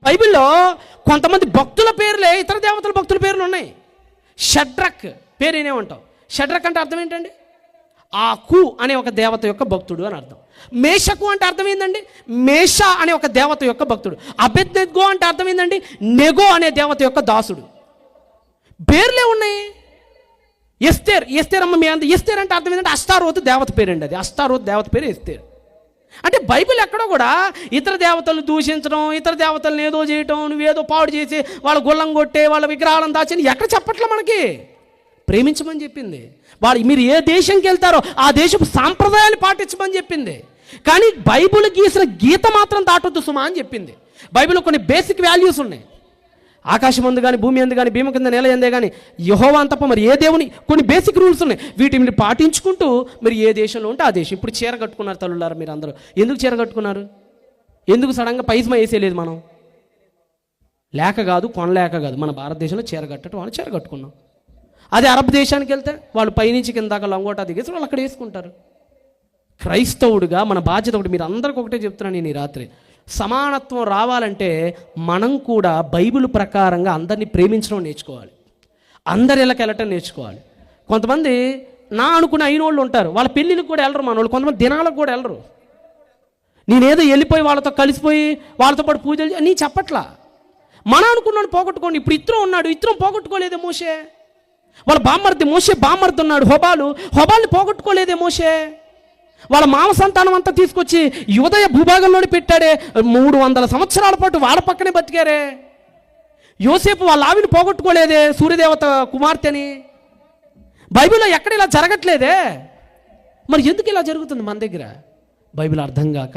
బైబిల్లో కొంతమంది భక్తుల పేర్లే ఇతర దేవతల భక్తుల పేర్లు ఉన్నాయి. షడ్రక్ పేరు ఏనేమంటావు? షడ్రక్ అంటే అర్థం ఏంటండి? ఆకు అనే ఒక దేవత యొక్క భక్తుడు అని అర్థం. మేషకు అంటే అర్థం ఏందండి? మేష అనే ఒక దేవత యొక్క భక్తుడు. అబెద్నెగో అంటే అర్థం ఏందండి? నెగో అనే దేవత యొక్క దాసుడు. పేర్లే ఉన్నాయి. ఎస్తేర్, ఎస్తేర్ అమ్మ మీ అంత ఎస్తేర్ అంటే అర్థం ఏంటంటే అష్టారోతు దేవత పేరండి. అది అష్టారోతు దేవత పేరు ఎస్తేర్. అంటే బైబిల్ ఎక్కడో కూడా ఇతర దేవతలను దూషించడం, ఇతర దేవతలను ఏదో చేయటం, నువ్వేదో పాడు చేసి వాళ్ళ గుళ్ళం కొట్టే, వాళ్ళ విగ్రహాలను దాచని ఎక్కడ చెప్పట్లే. మనకి ప్రేమించమని చెప్పింది. మీరు ఏ దేశంకి వెళ్తారో ఆ దేశపు సాంప్రదాయాలు పాటించమని చెప్పింది. కానీ బైబిల్ గీసిన గీత మాత్రం దాటొద్దు సుమా అని చెప్పింది. బైబిల్లో కొన్ని బేసిక్ వాల్యూస్ ఉన్నాయి. ఆకాశం అందు కానీ, భూమి అందు కానీ, భీమ కింద నేల ఎందే కానీ యెహోవా తప్ప మరి ఏ దేవుని కొన్ని బేసిక్ రూల్స్ ఉన్నాయి. వీటిని పాటించుకుంటూ మీరు ఏ దేశంలో ఉంటే ఆ దేశం. ఇప్పుడు చీర కట్టుకున్నారు తల్లులారా మీరు అందరూ. ఎందుకు చీర కట్టుకున్నారు? ఎందుకు సడన్గా పైజమా వేసేయలేదు? మనం లేక కాదు, కొనలేక కాదు. మన భారతదేశంలో చీర కట్టడం వాళ్ళు చీర కట్టుకున్నాం. అదే అరబ్ దేశానికి వెళ్తే వాళ్ళు పైనుంచి కిందాక లంగోటా దిగేసి వాళ్ళు అక్కడ వేసుకుంటారు. క్రైస్తవుడిగా మన బాధ్యత ఒకటి. మీరు అందరికీ ఒకటే చెప్తున్నాను నేను ఈ రాత్రి. సమానత్వం రావాలంటే మనం కూడా బైబిల్ ప్రకారంగా అందరినీ ప్రేమించడం నేర్చుకోవాలి. అందరి ఇళ్ళకి వెళ్ళటం నేర్చుకోవాలి. కొంతమంది నా అనుకుని అయిన వాళ్ళు ఉంటారు, వాళ్ళ పెళ్ళిళ్ళకి కూడా వెళ్ళరు మన వాళ్ళు. కొంతమంది దినాలకు కూడా వెళ్ళరు. నేనేదో వెళ్ళిపోయి వాళ్ళతో కలిసిపోయి వాళ్ళతో పాటు పూజలు నీ చెప్పట్లా. మన అనుకున్నాను పోగొట్టుకోండి. ఇప్పుడు ఇత్రం ఉన్నాడు, ఇత్రం పోగొట్టుకోలేదే మోషే. వాళ్ళ బామ్మర్ది మోషే బామ్మర్ది ఉన్నాడు హోబాల్ని పోగొట్టుకోలేదే మోషే. వాళ్ళ మామ సంతానం అంతా తీసుకొచ్చి యూదయ భూభాగంలోనే పెట్టాడే. 300 సంవత్సరాల పాటు వాళ్ళ పక్కనే బతికారే. యోసేపు వాళ్ళ ఆవిని పోగొట్టుకోలేదే, సూర్యదేవత కుమార్తెని. బైబిల్లో ఎక్కడ ఇలా జరగట్లేదే. మరి ఎందుకు ఇలా జరుగుతుంది మన దగ్గర? బైబిల్ అర్థం కాక